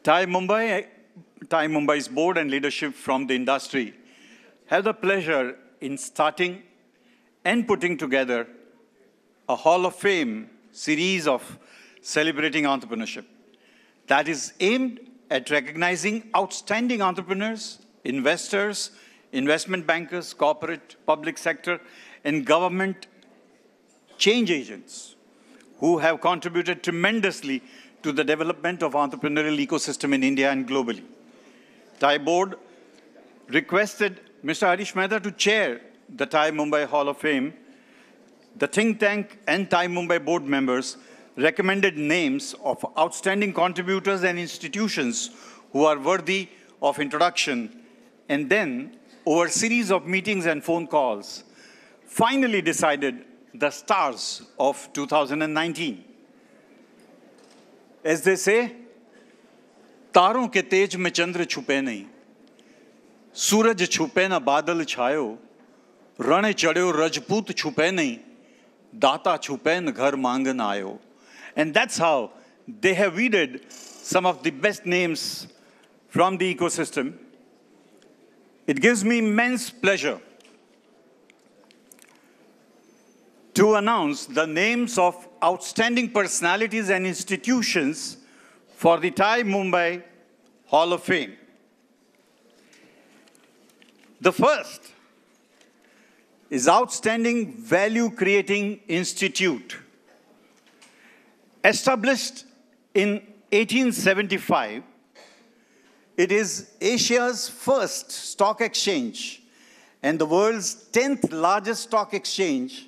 Mumbai's board and leadership from the industry have the pleasure in starting and putting together a Hall of Fame series of celebrating entrepreneurship that is aimed at recognizing outstanding entrepreneurs, investors, investment bankers, corporate, public sector, and government change agents who have contributed tremendously to the development of entrepreneurial ecosystem in India and globally. TiE board requested Mr. Harish Mehta to chair the TiE Mumbai Hall of Fame. The think tank and TiE Mumbai board members recommended names of outstanding contributors and institutions who are worthy of introduction, and then, over a series of meetings and phone calls, finally decided the stars of 2019. As they say, तारों के तेज में चंद्र छुपे नहीं, सूरज छुपे न बादल छायो, रण चढ़्यो रजपूत छुपे नहीं, दाता छुपे न घर मांगन आयो. And that's how they have weeded some of the best names from the ecosystem. It gives me immense pleasure to announce the names of outstanding personalities and institutions for the TiE Mumbai Hall of Fame. The first is Outstanding Value Creating Institute. Established in 1875, it is Asia's first stock exchange and the world's 10th largest stock exchange,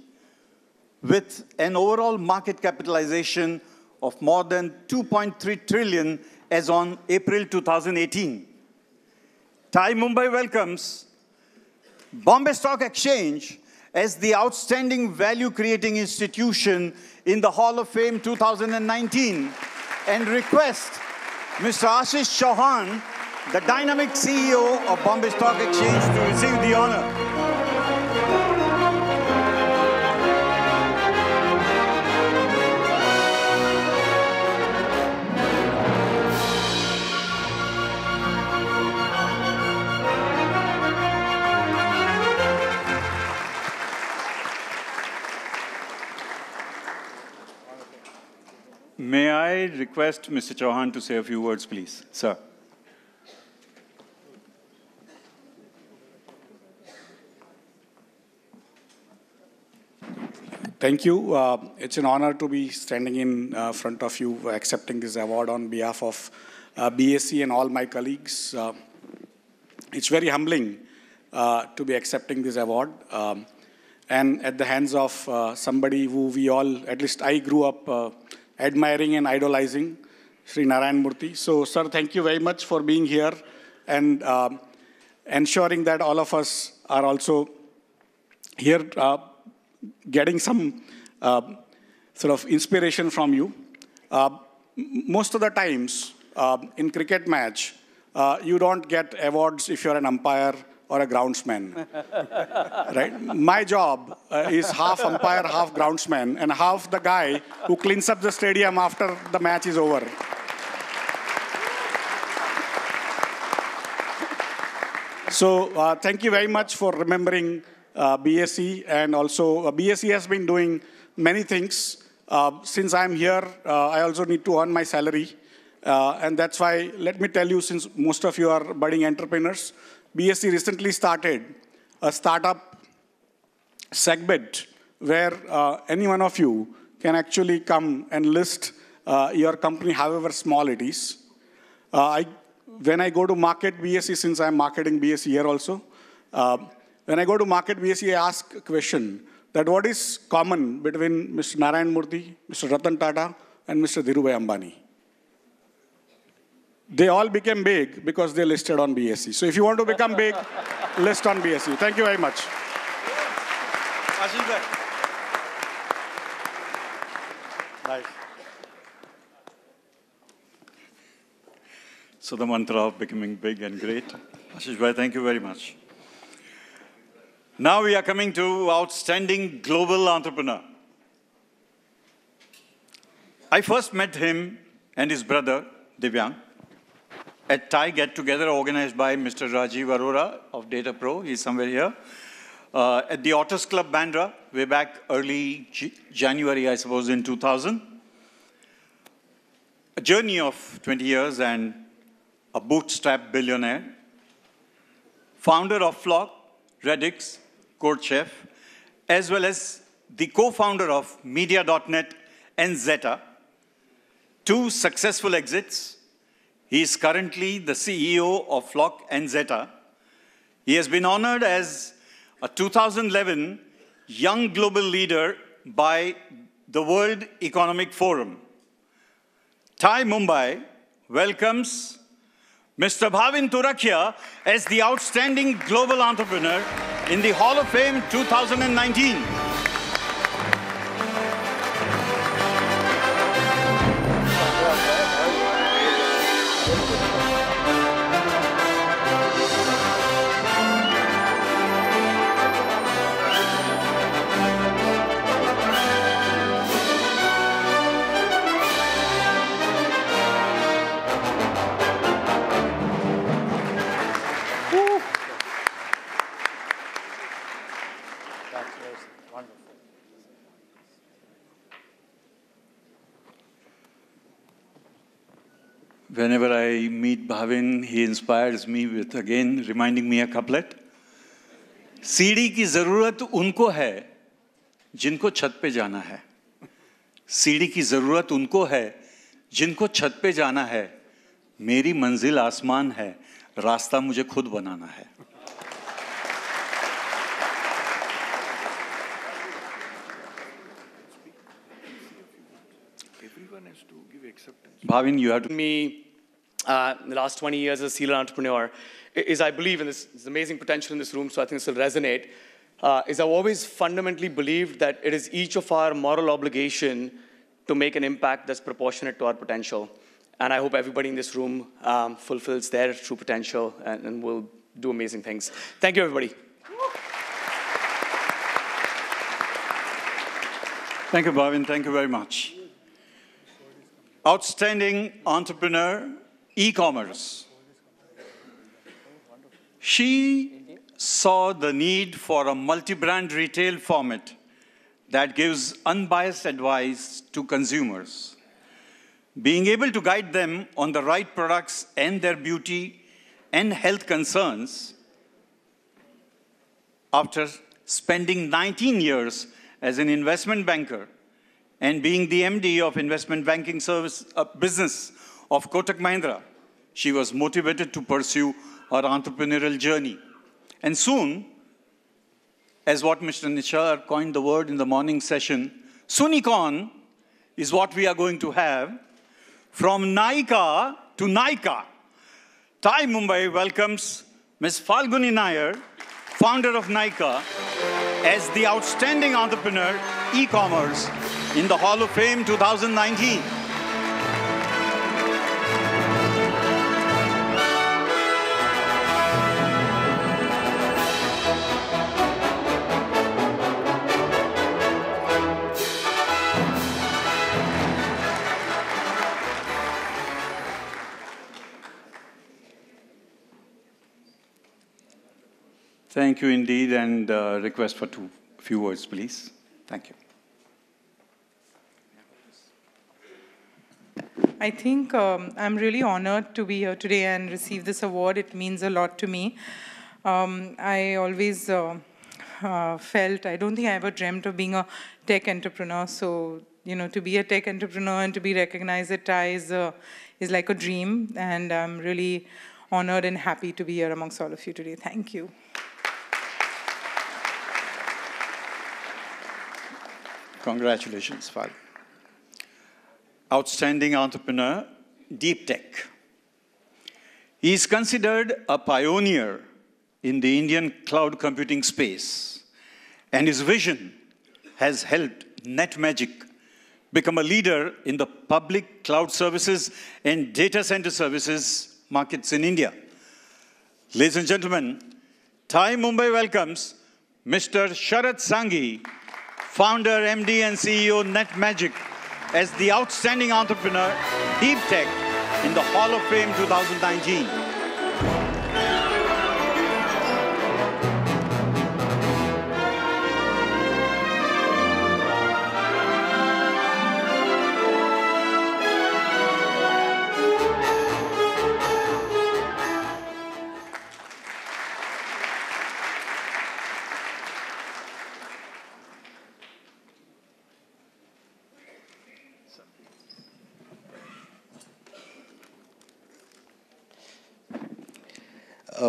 with an overall market capitalization of more than 2.3 trillion as on April 2018. TiE Mumbai welcomes Bombay Stock Exchange as the Outstanding Value Creating Institution in the Hall of Fame 2019 and request Mr. Ashish Chauhan, the dynamic CEO of Bombay Stock Exchange, to receive the honor. May I request Mr. Chauhan to say a few words, please? Sir. Thank you. It's an honor to be standing in front of you, accepting this award on behalf of BSE and all my colleagues. It's very humbling to be accepting this award and at the hands of somebody who we all, at least I grew up admiring and idolizing, Sri Narayan Murthy. So, sir, thank you very much for being here and ensuring that all of us are also here getting some sort of inspiration from you. Most of the times in cricket match, you don't get awards if you're an umpire or a groundsman, right? My job is half umpire, half groundsman, and half the guy who cleans up the stadium after the match is over. So thank you very much for remembering BSE, and also BSE has been doing many things. Since I'm here, I also need to earn my salary. And that's why, let me tell you, since most of you are budding entrepreneurs, BSE recently started a startup segment where any one of you can actually come and list your company, however small it is. When I go to market BSE, since I'm marketing BSE here also, when I go to market BSE, I ask a question that what is common between Mr. Narayan Murthy, Mr. Ratan Tata, and Mr. Dhirubhai Ambani? They all became big because they listed on BSE. So if you want to become big, list on BSE. Thank you very much. Nice. So the mantra of becoming big and great. Ashish Bhai, thank you very much. Now we are coming to Outstanding Global Entrepreneur. I first met him and his brother, Divyang, at TiE Get Together organized by Mr. Rajiv Arora of Data Pro. He's somewhere here. At the Otters Club, Bandra, way back early January, I suppose, in 2000. A journey of 20 years and a bootstrap billionaire. Founder of Flock, Redix, CodeChef, as well as the co-founder of Media.net and Zeta. 2 successful exits. He is currently the CEO of Flock and Zeta. He has been honored as a 2011 Young Global Leader by the World Economic Forum. TiE Mumbai welcomes Mr. Bhavin Turakhia as the Outstanding Global Entrepreneur in the Hall of Fame 2019. Whenever I meet Bhavin, he inspires me with, again, reminding me a couplet. सीढ़ी की ज़रूरत उनको है, जिनको छत पे जाना है. सीढ़ी की ज़रूरत उनको है, जिनको छत पे जाना है. मेरी मंजिल आसमान है, रास्ता मुझे खुद बनाना है. Bhavin, you have to... Me, in the last 20 years as a serial entrepreneur, is I believe in this amazing potential in this room, so I think this will resonate, is I've always fundamentally believed that it is each of our moral obligation to make an impact that's proportionate to our potential. And I hope everybody in this room fulfills their true potential and will do amazing things. Thank you, everybody. Thank you, Bhavin. Thank you very much. Outstanding entrepreneur, e-commerce. She saw the need for a multi-brand retail format that gives unbiased advice to consumers, being able to guide them on the right products and their beauty and health concerns. After spending 19 years as an investment banker and being the MD of investment banking service business of Kotak Mahindra, she was motivated to pursue her entrepreneurial journey. And soon, as what Mr. Nishar coined the word in the morning session, Soonicorn is what we are going to have. From Nykaa to Nykaa. TiE Mumbai welcomes Ms. Falguni Nair, founder of Nykaa, as the Outstanding Entrepreneur, E-Commerce, in the Hall of Fame 2019. Thank you indeed, and request for a few words, please. Thank you. I think I'm really honored to be here today and receive this award. It means a lot to me. I always felt, I don't think I ever dreamt of being a tech entrepreneur. So, you know, to be a tech entrepreneur and to be recognized at TiE is like a dream. And I'm really honored and happy to be here amongst all of you today. Thank you. Congratulations, Fal. Outstanding entrepreneur, Deep Tech. He is considered a pioneer in the Indian cloud computing space, and his vision has helped NetMagic become a leader in the public cloud services and data center services markets in India. Ladies and gentlemen, TiE Mumbai welcomes Mr. Sharat Sanghi, founder, MD, and CEO NetMagic, as the Outstanding Entrepreneur, Deep Tech in the Hall of Fame 2019.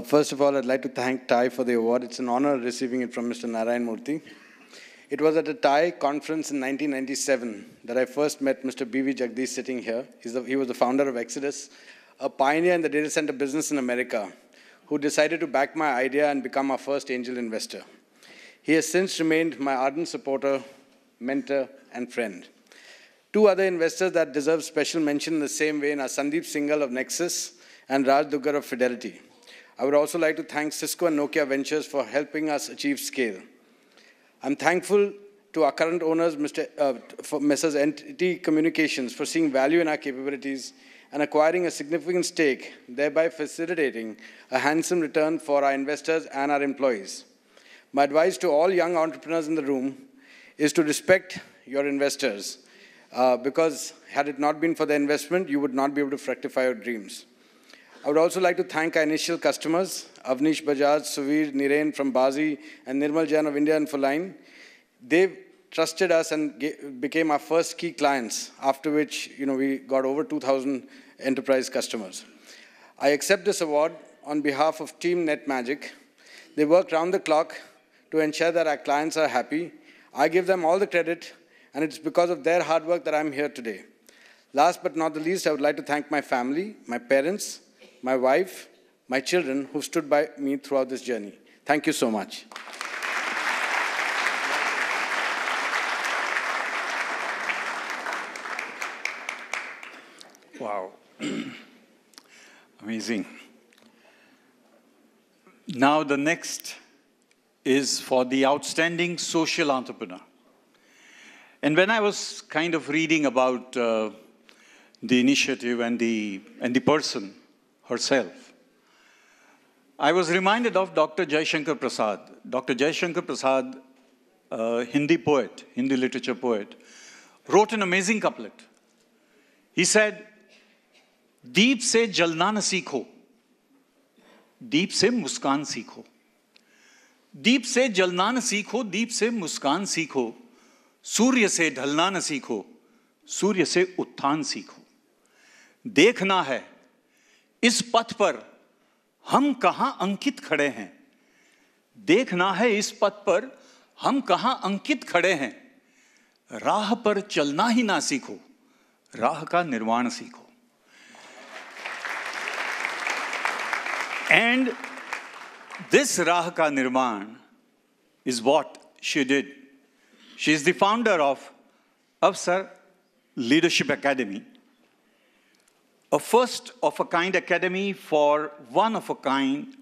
First of all, I'd like to thank TIE for the award. It's an honor receiving it from Mr. Narayan Murthy. It was at a TIE conference in 1997 that I first met Mr. B.V. Jagdish sitting here. He was the founder of Exodus, a pioneer in the data center business in America, who decided to back my idea and become our first angel investor. He has since remained my ardent supporter, mentor, and friend. Two other investors that deserve special mention in the same vein are Sandeep Singhal of Nexus and Raj Duggar of Fidelity. I would also like to thank Cisco and Nokia Ventures for helping us achieve scale. I'm thankful to our current owners, Messrs. NTT Communications, for seeing value in our capabilities and acquiring a significant stake, thereby facilitating a handsome return for our investors and our employees. My advice to all young entrepreneurs in the room is to respect your investors, because had it not been for the investment, you would not be able to fructify your dreams. I would also like to thank our initial customers, Avnish Bajaj, Suvir, Niren from Bazi, and Nirmal Jain of India Infoline. They trusted us and became our first key clients, after which we got over 2,000 enterprise customers. I accept this award on behalf of Team NetMagic. They work round the clock to ensure that our clients are happy. I give them all the credit, and it's because of their hard work that I'm here today. Last but not the least, I would like to thank my family, my parents, my wife, my children, who stood by me throughout this journey. Thank you so much. Wow. Amazing. Now the next is for the outstanding social entrepreneur. And when I was kind of reading about the initiative and the person herself, I was reminded of Dr. Jaishankar Prasad. Dr. Jaishankar Prasad, Hindi poet, Hindi literature poet, wrote an amazing couplet. He said, "Deep se jalna na seekho, deep se muskaan seekho. Deep se jalna na seekho, deep se muskaan seekho. सूर्य से ढलना न सीखो, सूर्य से उत्थान सीखो। देखना है इस पथ पर हम कहां अंकित खड़े हैं। देखना है इस पथ पर हम कहां अंकित खड़े हैं। राह पर चलना ही ना सीखो, राह का निर्माण सीखो." And this राह का निर्माण is what she did. She is the founder of Avsar Leadership Academy, a first-of-a-kind academy for one-of-kind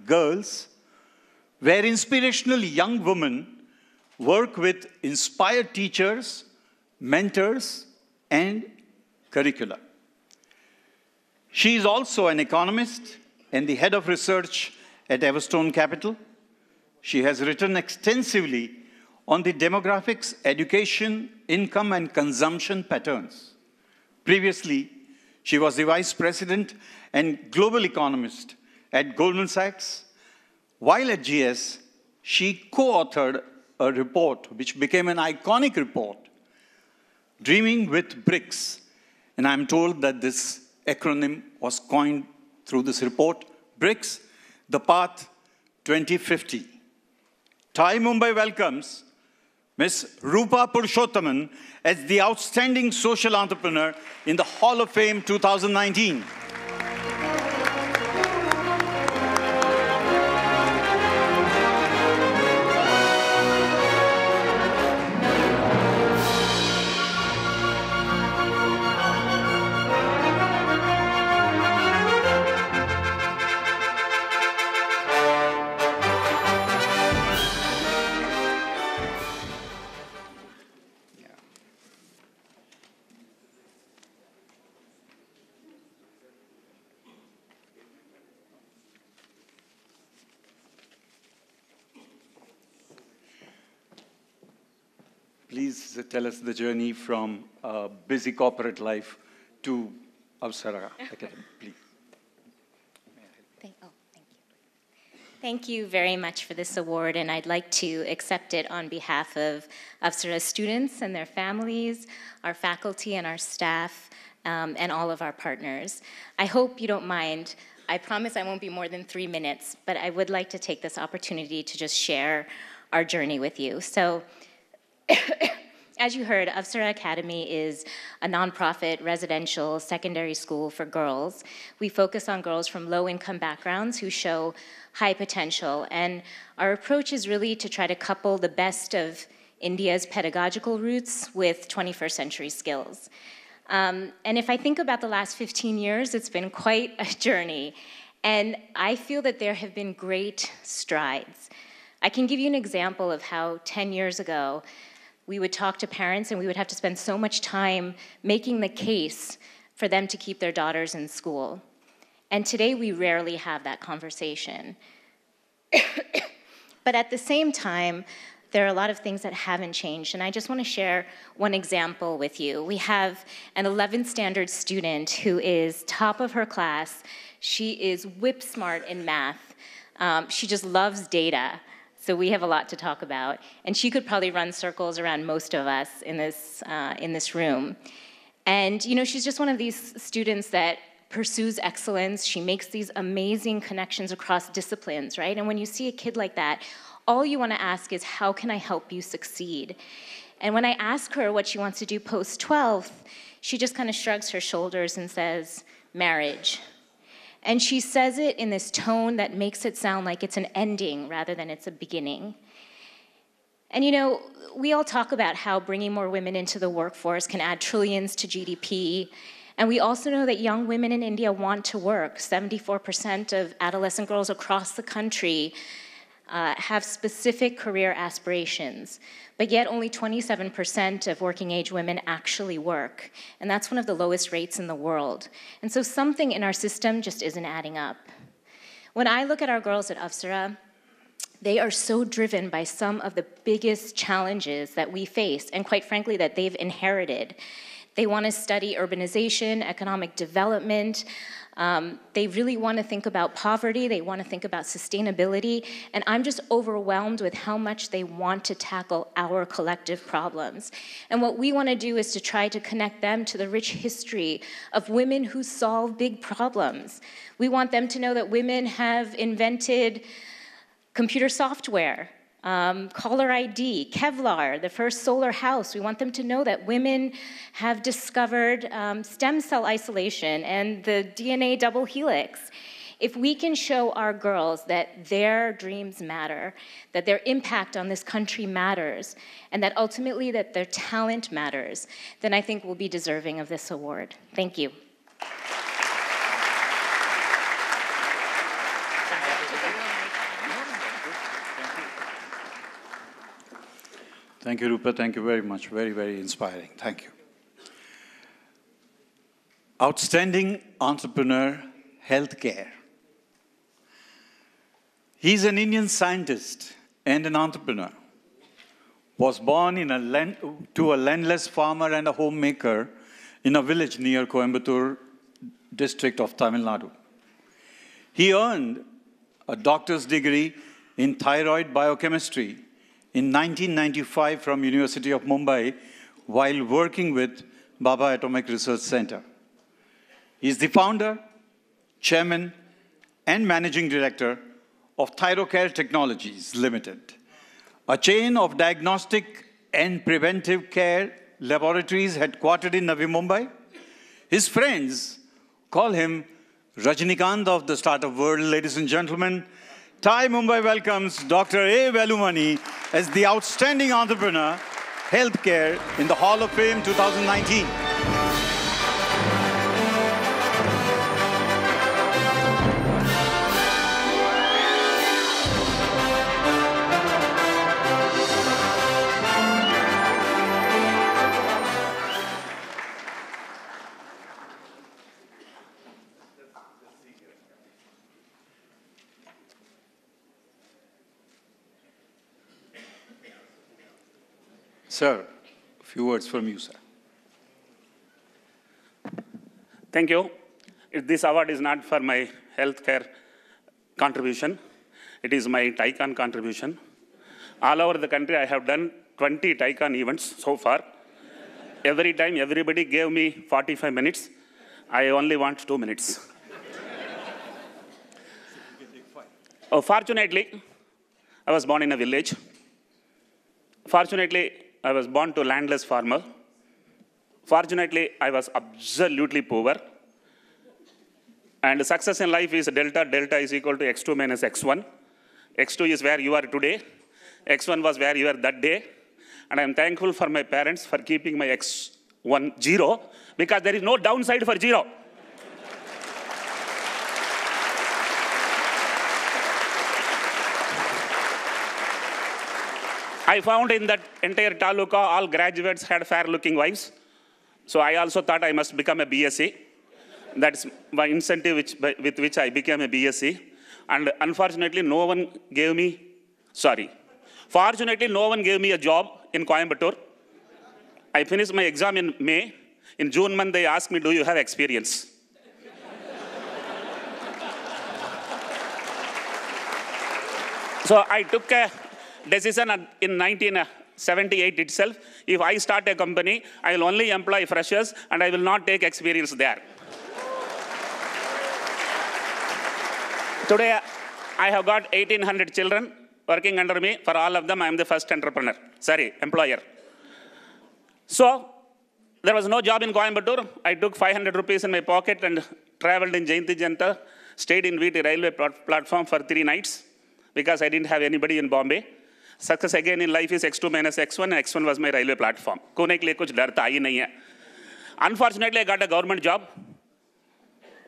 girls, where inspirational young women work with inspired teachers, mentors, and curricula. She is also an economist and the head of research at Everstone Capital. She has written extensively on the demographics, education, income, and consumption patterns. Previously, she was the vice president and global economist at Goldman Sachs. While at GS, she co-authored a report which became an iconic report, Dreaming with BRICS. And I'm told that this acronym was coined through this report, BRICS, the Path 2050. TIE Mumbai welcomes Ms. Rupa Purushothaman as the Outstanding Social Entrepreneur in the Hall of Fame 2019. please tell us the journey from busy corporate life to Apsara Academy, please. Thank you. Thank you very much for this award, and I'd like to accept it on behalf of Apsara students and their families, our faculty and our staff, and all of our partners. I hope you don't mind. I promise I won't be more than 3 minutes, but I would like to take this opportunity to just share our journey with you. So, as you heard, Apsara Academy is a nonprofit residential secondary school for girls. We focus on girls from low-income backgrounds who show high potential, and our approach is really to try to couple the best of India's pedagogical roots with 21st century skills. And if I think about the last 15 years, it's been quite a journey, and I feel that there have been great strides. I can give you an example of how 10 years ago, we would talk to parents and we would have to spend so much time making the case for them to keep their daughters in school. And today we rarely have that conversation. But at the same time, there are a lot of things that haven't changed, and I just want to share one example with you. We have an 11th standard student who is top of her class. She is whip smart in math. She just loves data. So we have a lot to talk about. And she could probably run circles around most of us in this room. And you know, she's just one of these students that pursues excellence. She makes these amazing connections across disciplines, right? And when you see a kid like that, all you want to ask is, how can I help you succeed? And when I ask her what she wants to do post-12th, she just kind of shrugs her shoulders and says, marriage. And she says it in this tone that makes it sound like it's an ending rather than it's a beginning. And you know, we all talk about how bringing more women into the workforce can add trillions to GDP. And we also know that young women in India want to work. 74% of adolescent girls across the country have specific career aspirations, but yet only 27% of working age women actually work. And that's one of the lowest rates in the world. And so something in our system just isn't adding up. When I look at our girls at Apsara, they are so driven by some of the biggest challenges that we face, and quite frankly, that they've inherited. They want to study urbanization, economic development. They really want to think about poverty. They want to think about sustainability. And I'm just overwhelmed with how much they want to tackle our collective problems. And what we want to do is to try to connect them to the rich history of women who solve big problems. We want them to know that women have invented computer software, caller ID, Kevlar, the first solar house. We want them to know that women have discovered stem cell isolation and the DNA double helix. If we can show our girls that their dreams matter, that their impact on this country matters, and that ultimately that their talent matters, then I think we'll be deserving of this award. Thank you. Thank you, Rupa. Thank you very much. Very, very inspiring. Thank you. Outstanding entrepreneur, healthcare. He's an Indian scientist and an entrepreneur. Was born to a landless farmer and a homemaker in a village near Coimbatore district of Tamil Nadu. He earned a doctor's degree in thyroid biochemistry in 1995 from University of Mumbai while working with Bhabha Atomic Research Center. He is the founder, chairman, and managing director of Thyrocare Technologies Limited, a chain of diagnostic and preventive care laboratories headquartered in Navi Mumbai. His friends call him Rajinikanth of the startup world. Ladies and gentlemen, TiE Mumbai welcomes Dr. A. Velumani as the Outstanding Entrepreneur, Healthcare in the Hall of Fame 2019. Sir, Few words from you, sir. Thank you. This award is not for my healthcare contribution. It is my Tycoon contribution. All over the country, I have done 20 Tycoon events so far. Every time, everybody gave me 45 minutes. I only want 2 minutes. Fortunately, I was born in a village. Fortunately, I was born to landless farmer. Fortunately, I was absolutely poor. And success in life is delta. Delta is equal to x2 minus x1. x2 is where you are today. x1 was where you were that day. And I'm thankful for my parents for keeping my x1 0, because there is no downside for 0. I found in that entire taluka, all graduates had fair-looking wives. So I also thought I must become a BSc. That's my incentive with which I became a BSc. And unfortunately, fortunately, no one gave me a job in Coimbatore. I finished my exam in May. In June month, they asked me, do you have experience? So I took a decision in 1978 itself. If I start a company, I will only employ freshers and I will not take experience there. Today, I have got 1,800 children working under me. For all of them, I am the first employer. So, there was no job in Coimbatore. I took 500 rupees in my pocket and traveled in Jayanti Janta, stayed in VT railway platform for 3 nights because I didn't have anybody in Bombay. Success again in life is x2 minus x1. x1 was my railway platform. Unfortunately, I got a government job.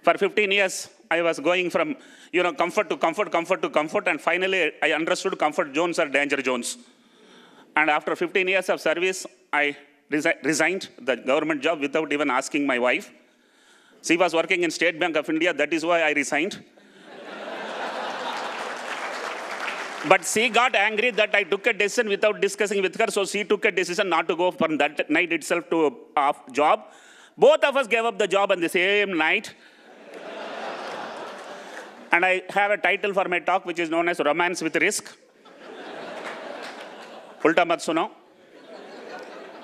For 15 years, I was going from comfort to comfort, and finally I understood comfort zones are danger zones. And after 15 years of service, I resigned the government job without even asking my wife. She was working in State Bank of India, that is why I resigned. But she got angry that I took a decision without discussing with her, so she took a decision not to go from that night itself to a job. Both of us gave up the job on the same night. And I have a title for my talk, which is known as Romance with Risk. Ulta mat suno.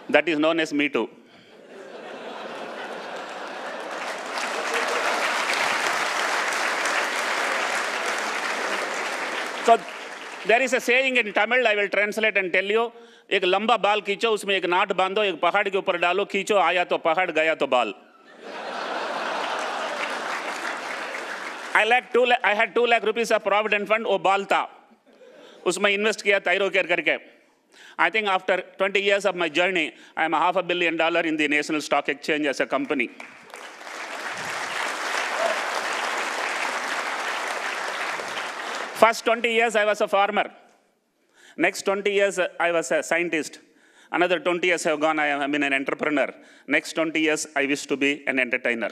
That is known as Me Too. So, there is a saying in Tamil, I will translate and tell you, एक लंबा बाल खींचो, उसमें एक नाट बांधो, एक पहाड़ के ऊपर डालो, खींचो, आया तो पहाड़, गया तो बाल. I had 2 lakh rupees of Provident Fund, वो बाल था. उसमें invest किया Thyrocare करके. I think after 20 years of my journey, I am $500 million in the National Stock Exchange as a company. First 20 years, I was a farmer. Next 20 years, I was a scientist. Another 20 years have gone, I have been an entrepreneur. Next 20 years, I wish to be an entertainer.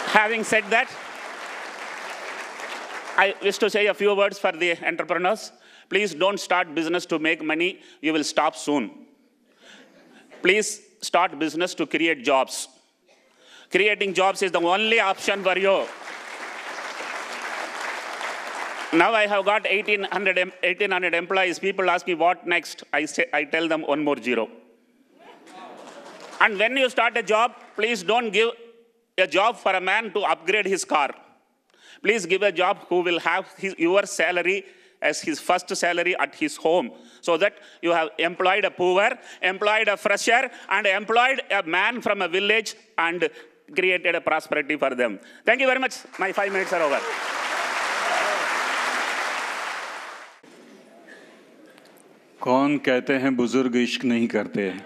Having said that, I wish to say a few words for the entrepreneurs. Please don't start business to make money. You will stop soon. Please start business to create jobs. Creating jobs is the only option for you. Now I have got 1,800 employees. People ask me, what next? I tell them 1 more 0. And when you start a job, please don't give a job for a man to upgrade his car. Please give a job who will have your salary as his first salary at his home, so that you have employed a poor, employed a fresher, and employed a man from a village and created a prosperity for them. Thank you very much. My 5 minutes are over. कौन कहते हैं बुजुर्ग इश्क नहीं करते हैं?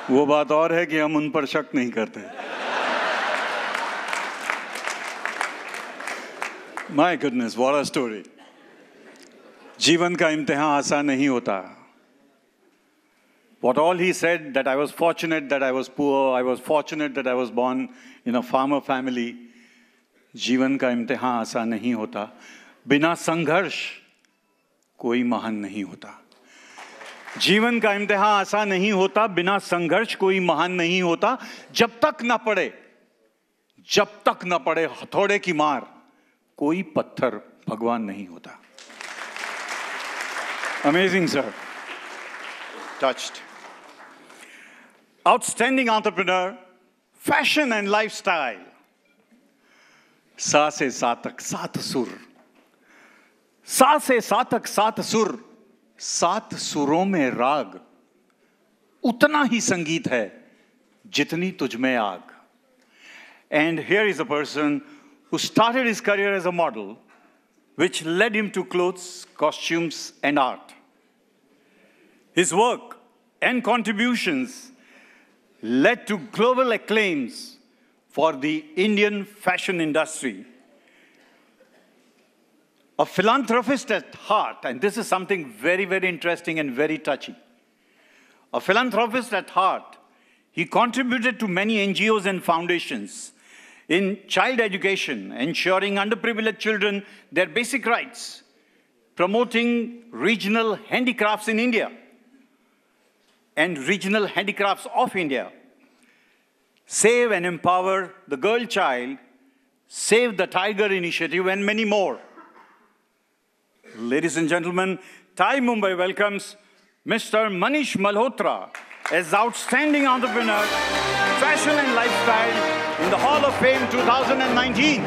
वो बात और है कि हम उन पर शक नहीं करते. My goodness, what a story. जीवन का इम्तिहान आसान नहीं होता. What all he said, that I was fortunate that I was poor, I was fortunate that I was born in a farmer family. जीवन का इम्तिहान आसान नहीं होता. बिना संघर्ष कोई महान नहीं होता. जीवन का इम्तिहान आसान नहीं होता, बिना संघर्ष कोई महान नहीं होता. जब तक न पड़े हथौड़े की मार, कोई पत्थर भगवान नहीं होता. Amazing, sir. Touched. Outstanding entrepreneur, fashion and lifestyle. सा से सातक सात सुर. सा से सातक सात सुर. 7 सुरों में राग. उतना ही संगीत है जितनी तुझ में आग. And here is a person who started his career as a model, which led him to clothes, costumes, and art. His work and contributions led to global acclaims for the Indian fashion industry. A philanthropist at heart, and this is something very, very interesting and very touching. A philanthropist at heart, he contributed to many NGOs and foundations in child education, ensuring underprivileged children their basic rights, promoting regional handicrafts in India and regional handicrafts of India, save and empower the girl child, Save the Tiger initiative, and many more. Ladies and gentlemen, TiE Mumbai welcomes Mr. Manish Malhotra as Outstanding Entrepreneur, Fashion and Lifestyle in the Hall of Fame 2019.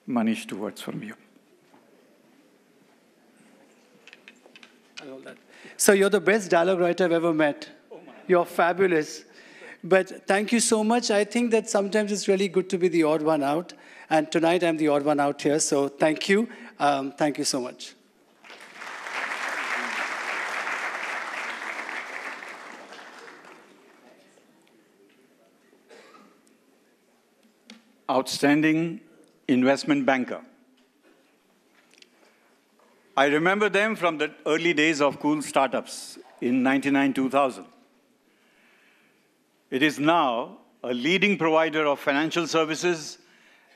Manish, 2 words from you. So you're the best dialogue writer I've ever met. You're fabulous. But thank you so much. I think that sometimes it's really good to be the odd one out. And tonight I'm the odd one out here. So thank you. Thank you so much. Outstanding investment banker. I remember them from the early days of cool startups in 99-2000. It is now a leading provider of financial services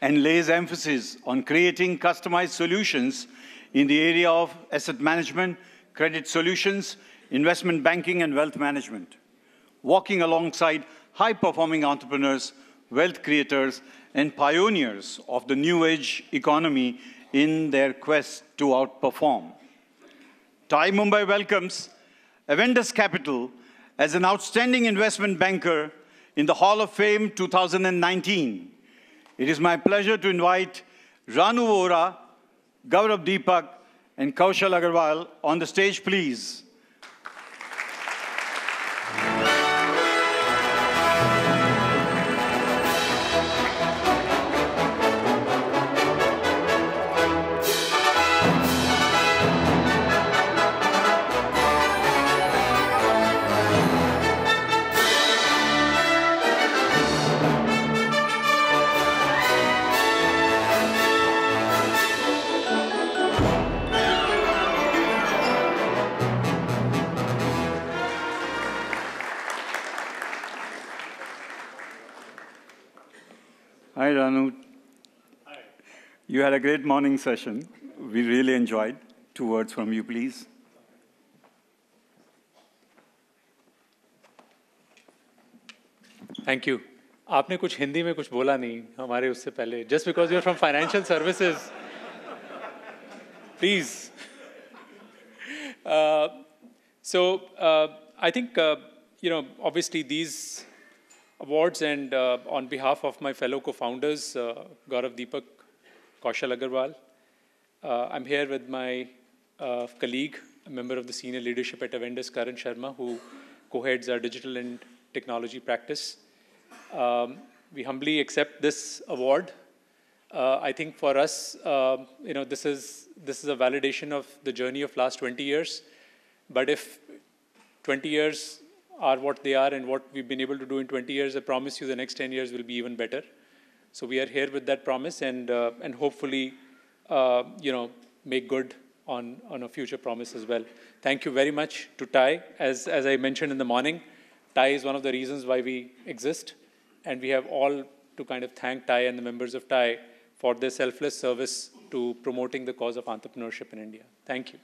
and lays emphasis on creating customized solutions in the area of asset management, credit solutions, investment banking, and wealth management, walking alongside high-performing entrepreneurs, wealth creators, and pioneers of the new age economy in their quest to outperform. TiE Mumbai welcomes Avendus Capital as an outstanding investment banker in the Hall of Fame 2019. It is my pleasure to invite Ranu Vohra, Gaurav Deepak, and Kaushal Agarwal on the stage, please. Hi, Ranu. Hi. You had a great morning session. We really enjoyed. 2 words from you, please. Thank you. आपने कुछ हिंदी में कुछ बोला नहीं हमारे उससे पहले. Just because you're from financial services. Please. I think, obviously these awards and on behalf of my fellow co-founders, Gaurav Deepak, Kaushal Agarwal, I'm here with my colleague, a member of the senior leadership at Avendus, Karan Sharma, who co-heads our digital and technology practice. We humbly accept this award. I think for us, this is a validation of the journey of last 20 years. But if 20 years are what they are and what we've been able to do in 20 years, I promise you the next 10 years will be even better. So we are here with that promise and hopefully, make good on a future promise as well. Thank you very much to TIE. As I mentioned in the morning, TIE is one of the reasons why we exist, and we have all to kind of thank TIE and the members of TIE for their selfless service to promoting the cause of entrepreneurship in India. Thank you.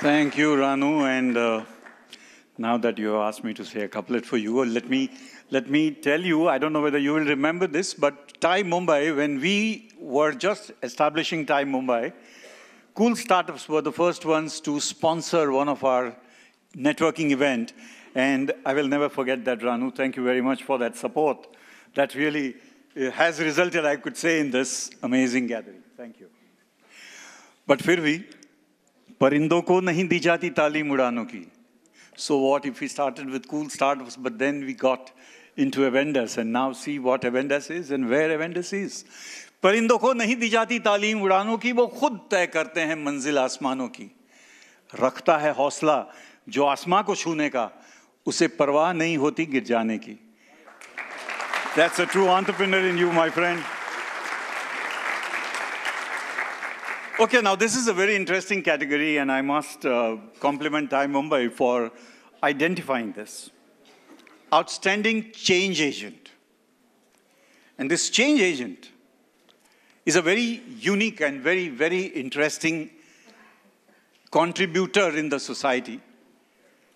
Thank you, Ranu. And now that you asked me to say a couplet for you, let me tell you, I don't know whether you will remember this, but TIE Mumbai, when we were just establishing TIE Mumbai, Cool Startups were the first ones to sponsor one of our networking event. And I will never forget that, Ranu. Thank you very much for that support. That really has resulted, I could say, in this amazing gathering. Thank you. But फिर भी परिंदों को नहीं दी जाती तालीम उड़ानों की. So what if we started with Cool Startups, but then we got into Avendas, and now see what Avendas is and where Avendas is. परिंदों को नहीं दी जाती तालीम उड़ानों की, वो खुद तय करते हैं मंजिल आसमानों की. रखता है हौसला जो आसमां को छूने का, उसे परवाह नहीं होती गिर जाने की. That's a true entrepreneur in you, my friend. Okay, now this is a very interesting category, and I must compliment TIE Mumbai for identifying this. Outstanding change agent. And this change agent is a very unique and very, very interesting contributor in the society.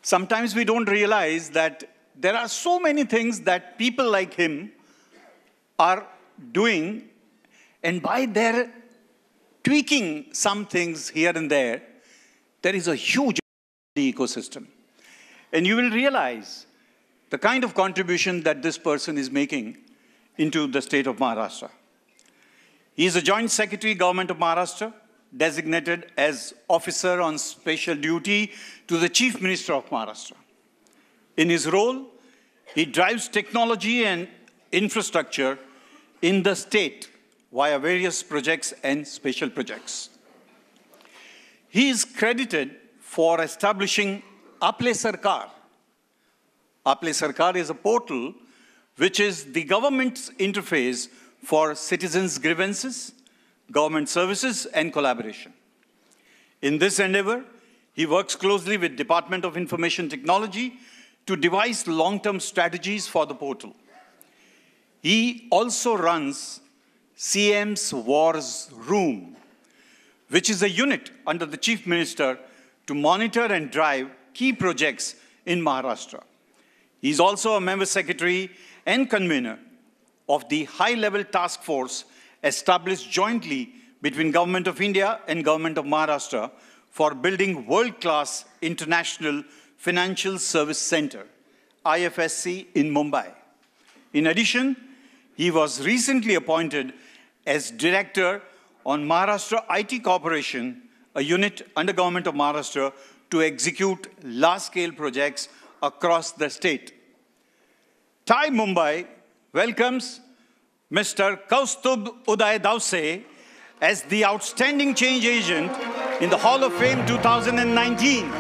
Sometimes we don't realize that there are so many things that people like him are doing, and by their tweaking some things here and there, there is a huge ecosystem. And you will realize the kind of contribution that this person is making into the state of Maharashtra. He is a Joint Secretary, Government of Maharashtra, designated as Officer on Special Duty to the Chief Minister of Maharashtra. In his role, he drives technology and infrastructure in the state via various projects and special projects. He is credited for establishing Aple Sarkar. Aple Sarkar is a portal which is the government's interface for citizens' grievances, government services, and collaboration. In this endeavor, he works closely with Department of Information Technology to devise long-term strategies for the portal. He also runs CM's Wars Room, which is a unit under the Chief Minister to monitor and drive key projects in Maharashtra. He's also a member secretary and convener of the high-level task force established jointly between Government of India and Government of Maharashtra for building world-class International Financial Service Center, IFSC, in Mumbai. In addition, he was recently appointed as Director on Maharashtra IT Corporation, a unit under Government of Maharashtra to execute large-scale projects across the state. TIE Mumbai welcomes Mr. Kaustubh Uday Dawse as the Outstanding Change Agent in the Hall of Fame 2019.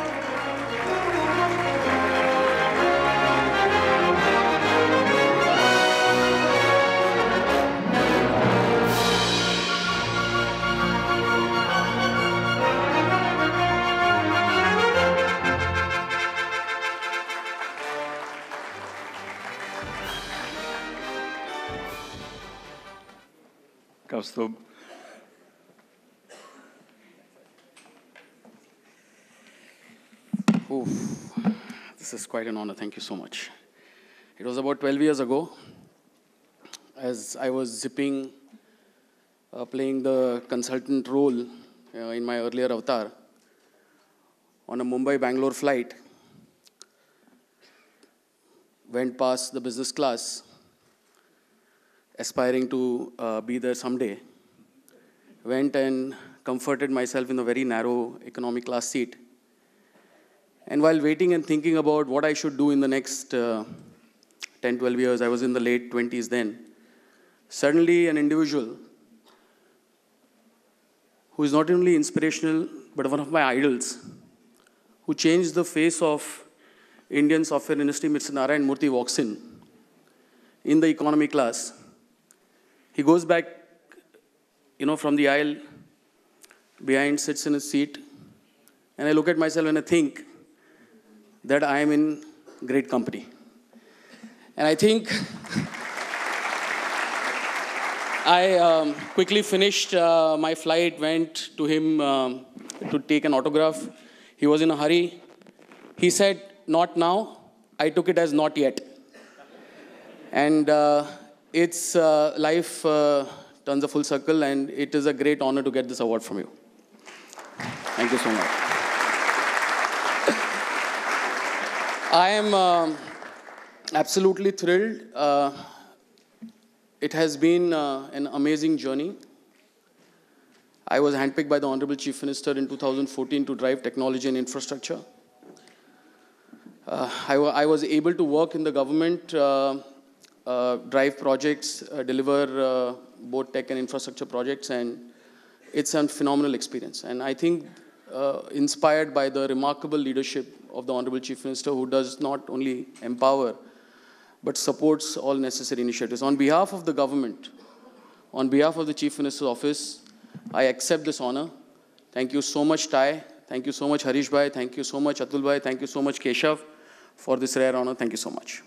Kaustubh. This is quite an honor. Thank you so much. It was about 12 years ago, as I was zipping, playing the consultant role in my earlier avatar, on a Mumbai-Bangalore flight, went past the business class, aspiring to be there someday, went and comforted myself in a very narrow economic class seat. And while waiting and thinking about what I should do in the next 10, 12 years, I was in the late 20s then, suddenly an individual who is not only inspirational, but one of my idols, who changed the face of Indian software industry, Mr. Narayan Murthy, walks in the economy class. He goes back from the aisle behind sits in his seat, and I look at myself and I think that I am in great company. And I think I quickly finished my flight, went to him to take an autograph. He was in a hurry. He said, "Not now." I took it as "not yet." And it's life turns a full circle, and it is a great honor to get this award from you. Thank you so much. I am absolutely thrilled. It has been an amazing journey. I was handpicked by the Honorable Chief Minister in 2014 to drive technology and infrastructure. I was able to work in the government, drive projects, deliver both tech and infrastructure projects, and it's a phenomenal experience. And I think inspired by the remarkable leadership of the Honorable Chief Minister, who does not only empower, but supports all necessary initiatives. On behalf of the government, on behalf of the Chief Minister's office, I accept this honor. Thank you so much, Tai. Thank you so much, Harish Bhai. Thank you so much, Atul Bhai. Thank you so much, Keshav, for this rare honor. Thank you so much.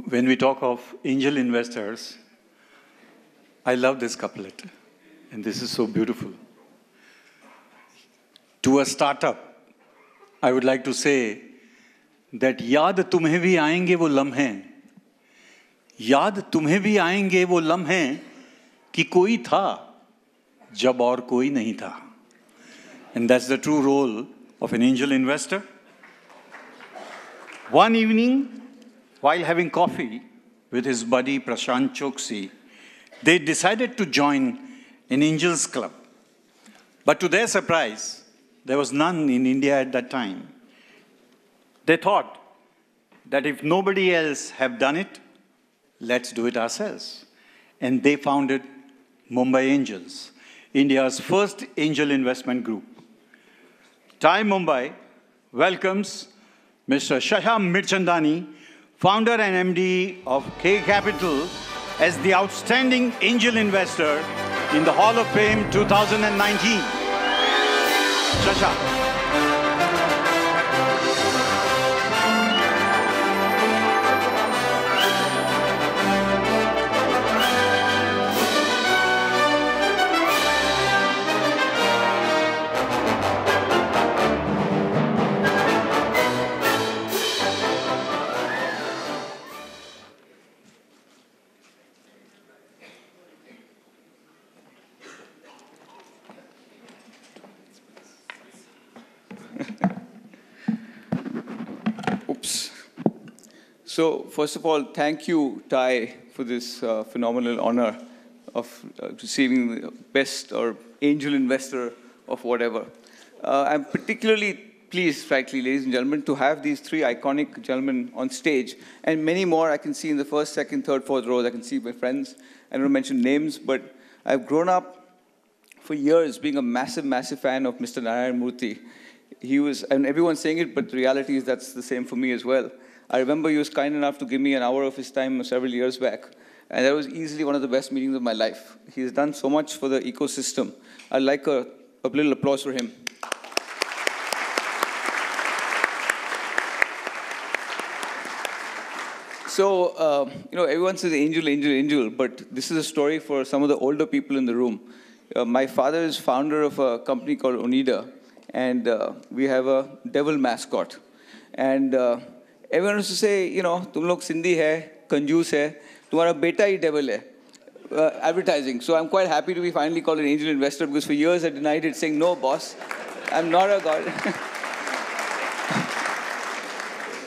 When we talk of angel investors, I love this couplet, and this is so beautiful. To a startup, I would like to say that याद तुम्हें भी आएंगे वो लम्हे, याद तुम्हें भी आएंगे वो लम्हे कि कोई था जब और कोई नहीं था. And that's the true role of an angel investor. One evening, while having coffee with his buddy Prashant Choksi, they decided to join an Angels Club. But to their surprise, there was none in India at that time. They thought that if nobody else have done it, let's do it ourselves. And they founded Mumbai Angels, India's first angel investment group. TiE Mumbai welcomes Mr. Shasham Mirchandani, founder and MD of K Capital, as the outstanding angel investor in the Hall of Fame 2019. Shasham. Oops. So, first of all, thank you, TiE, for this phenomenal honor of receiving the best or angel investor of whatever. I'm particularly pleased, frankly, ladies and gentlemen, to have these three iconic gentlemen on stage, and many more I can see in the first, second, third, fourth rows. I can see my friends. I don't mention names, but I've grown up for years being a massive, massive fan of Mr. Narayan Murthy. He was, and everyone's saying it, but the reality is that's the same for me as well. I remember he was kind enough to give me an hour of his time several years back, and that was easily one of the best meetings of my life. He has done so much for the ecosystem. I'd like a little applause for him. So, everyone says angel, angel, angel, but this is a story for some of the older people in the room. My father is founder of a company called Onida, and we have a devil mascot. And everyone used to say, tum log Sindhi hai, kanjoos hai, tumhara beta hi devil hai. Advertising. So I'm quite happy to be finally called an angel investor, because for years I denied it, saying, no, boss, I'm not a god.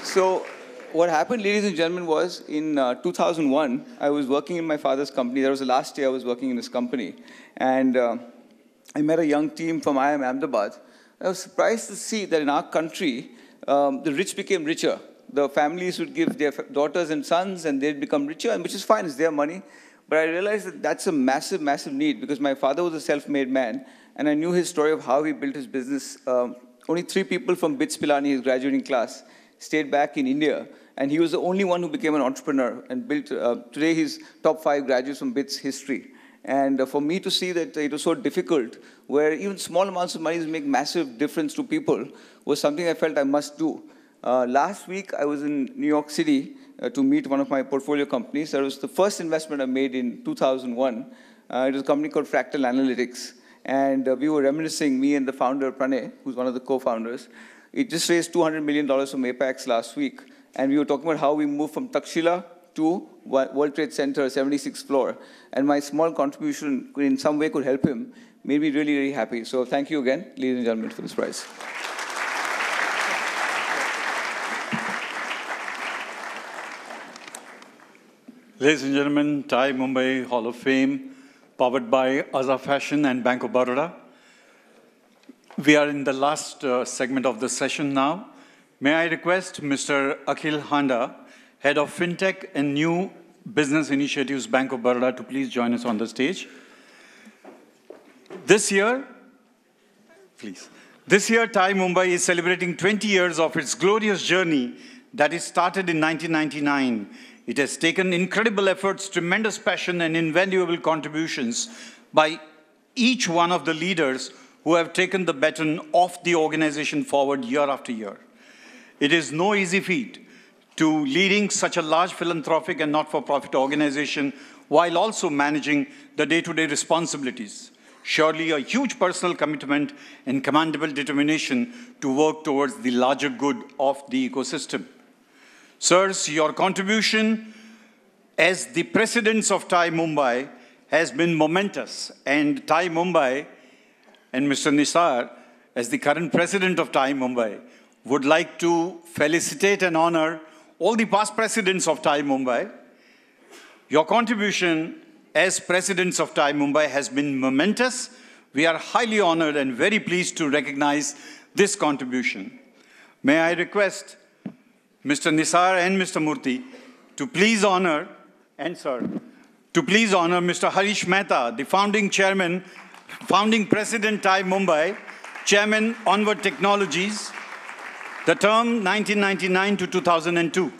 So what happened, ladies and gentlemen, was in 2001, I was working in my father's company. That was the last day I was working in his company. And I met a young team from IIM Ahmedabad. I was surprised to see that in our country, the rich became richer the families would give their daughters and sons, and they'd become richer, and which is fine, it's their money. But I realized that that's a massive, massive need, because my father was a self-made man, and I knew his story of how he built his business. Only 3 people from BITS Pilani, his graduating class, stayed back in India, and he was the only one who became an entrepreneur and built, today he's top 5 graduates from BITS history. And for me to see that it was so difficult, where even small amounts of money make massive difference to people, was something I felt I must do. Last week, I was in New York City to meet one of my portfolio companies. That was the first investment I made in 2001. It was a company called Fractal Analytics. And we were reminiscing, me and the founder, Pranay, who's one of the co-founders. It just raised $200 million from Apex last week. And we were talking about how we moved from Takshila to World Trade Center, 76th floor. And my small contribution in some way could help him, made me really, really happy. So thank you again, ladies and gentlemen, for this prize. Ladies and gentlemen, TiE Mumbai Hall of Fame, powered by Aza Fashion and Bank of Baroda. We are in the last segment of the session now. May I request Mr. Akhil Handa, Head of FinTech and New Business Initiatives, Bank of Baroda, to please join us on the stage. This year, TiE Mumbai is celebrating 20 years of its glorious journey that it started in 1999. It has taken incredible efforts, tremendous passion, and invaluable contributions by each one of the leaders who have taken the baton of the organization forward year after year. It is no easy feat to leading such a large philanthropic and not-for-profit organization while also managing the day-to-day responsibilities. Surely a huge personal commitment and commendable determination to work towards the larger good of the ecosystem. Sirs, your contribution as the presidents of TiE Mumbai has been momentous, and TiE Mumbai and Mr. Nisar, as the current president of TiE Mumbai, would like to felicitate and honor all the past presidents of TiE Mumbai. Your contribution as presidents of TiE Mumbai has been momentous. We are highly honored and very pleased to recognize this contribution. May I request Mr. Nisar and Mr. Murthy to please honor, to please honor Mr. Harish Mehta, the founding president TiE Mumbai, chairman Onward Technologies, the term 1999 to 2002.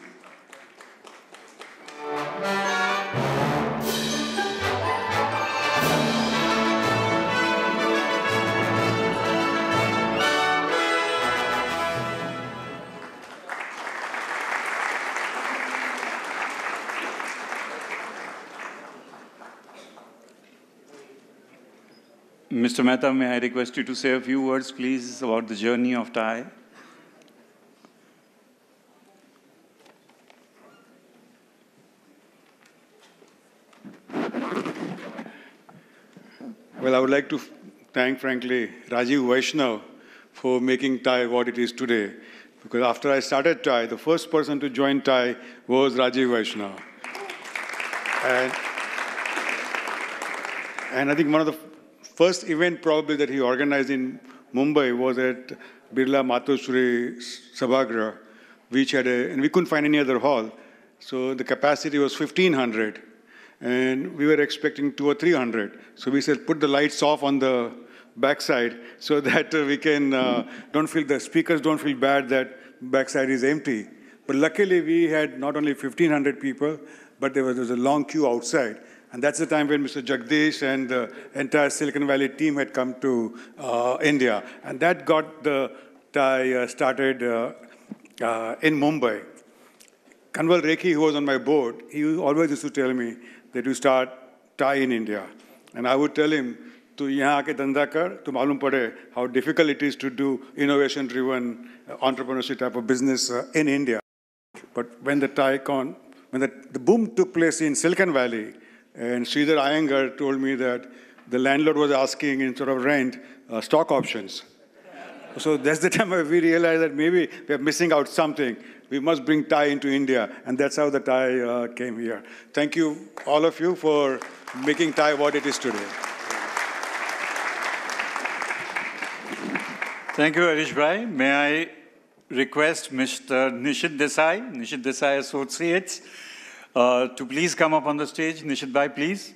Mr. Mehta, may I request you to say a few words, please, about the journey of TiE? Well, I would like to thank, frankly, Rajiv Vaishnav for making TiE what it is today. Because after I started TiE, the first person to join TiE was Rajiv Vaishnav. And I think one of the first event probably that he organized in Mumbai was at Birla Matoshri Sabhagrah, which had and we couldn't find any other hall. So the capacity was 1,500. And we were expecting 200 or 300. So we said, put the lights off on the backside so that we can, the speakers don't feel bad that backside is empty. But luckily we had not only 1,500 people, but there was a long queue outside. And that's the time when Mr. Jagdish and the entire Silicon Valley team had come to India. And that got the TiE started in Mumbai. Kanwal Rekhi, who was on my board, he always used to tell me that you start TiE in India. And I would tell him, tu yahan aake dhanda kar, tu malum pade how difficult it is to do innovation-driven entrepreneurship type of business in India. But when the TiECon, when the boom took place in Silicon Valley, and Sridhar Iyengar told me that the landlord was asking, instead of rent, stock options. So that's the time we realized that maybe we're missing out something. We must bring TiE into India, and that's how the TiE came here. Thank you, all of you, for making TiE what it is today. Thank you, Harish Bhai. May I request Mr. Nishit Desai Associates, to please come up on the stage. Nishit Bhai, please.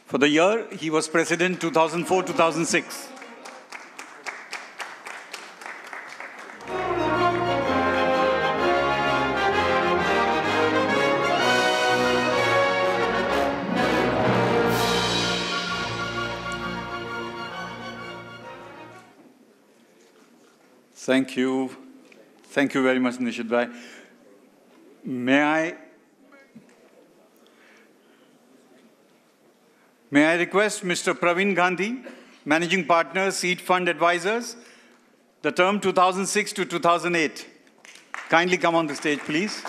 For the year, he was president 2004-2006. Thank you. Thank you very much, Nishit Bhai. May I request Mr. Praveen Gandhi, Managing Partner, Seed Fund Advisors, the term 2006 to 2008. Kindly come on the stage, please.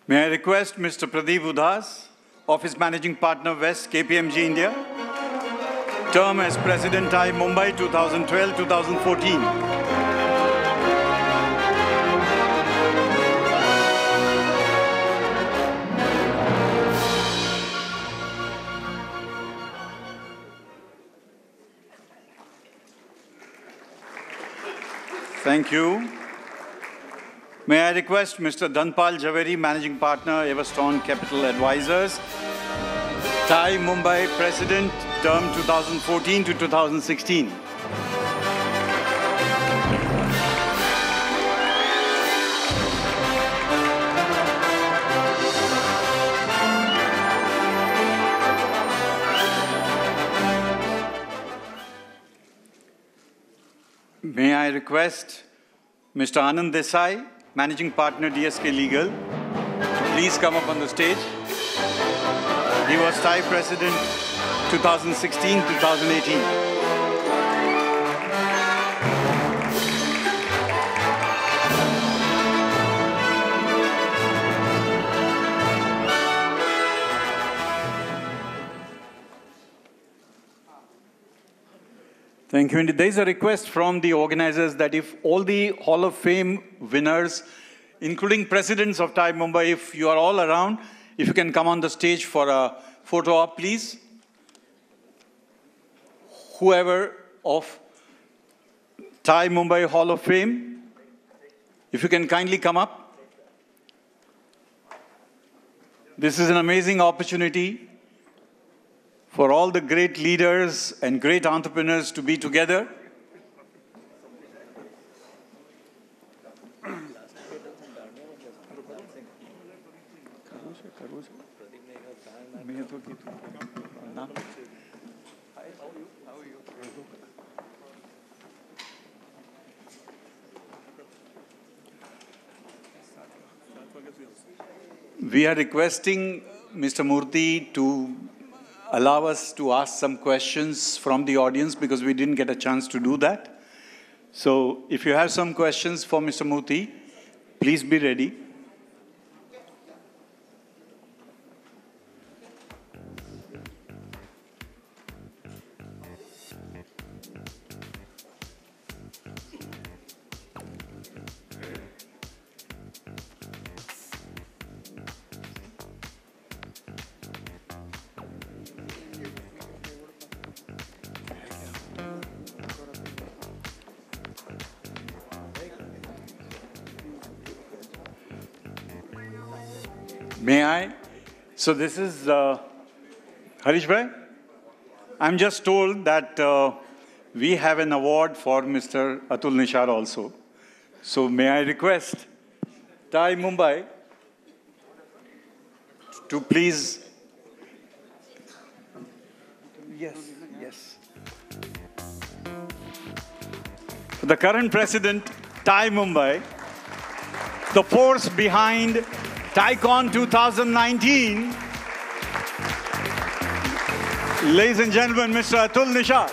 May I request Mr. Pradeep Udas, Office Managing Partner West, KPMG India, term as President TiE Mumbai 2012-2014. Thank you. May I request Mr. Dhanpal Jhaveri, Managing Partner, Everstone Capital Advisors, TiE Mumbai President, term 2014 to 2016. May I request Mr. Anand Desai, Managing Partner, DSK Legal, to please come up on the stage. He was TiE President 2016-2018. Thank you. And there is a request from the organizers that if all the Hall of Fame winners, including presidents of TiE Mumbai, if you are all around, if you can come on the stage for a photo op, please. Whoever of TiE Mumbai Hall of Fame, if you can kindly come up. This is an amazing opportunity for all the great leaders and great entrepreneurs to be together. We are requesting Mr. Murthy to allow us to ask some questions from the audience because we didn't get a chance to do that. So if you have some questions for Mr. Murthy, please be ready. May I? So this is Harish Bhai. I'm just told that we have an award for Mr. Atul Nishar also. So may I request TiE Mumbai to please. Yes. The current president, TiE Mumbai, the force behind TiECon 2019, ladies and gentlemen, Mr. Atul Nishar.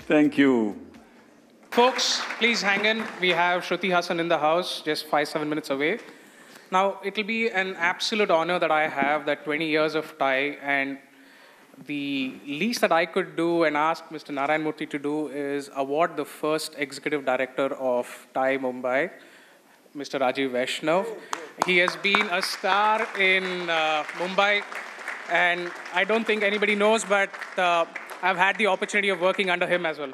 Thank you. Folks, please hang in. We have Shruti Hassan in the house, just 5-7 minutes away. Now, it'll be an absolute honor that I have that 20 years of TiE, and the least that I could do and ask Mr. Narayan Murthy to do is award the first executive director of TiE Mumbai, Mr. Rajiv Vaishnav. He has been a star in Mumbai, and I don't think anybody knows, but I've had the opportunity of working under him as well.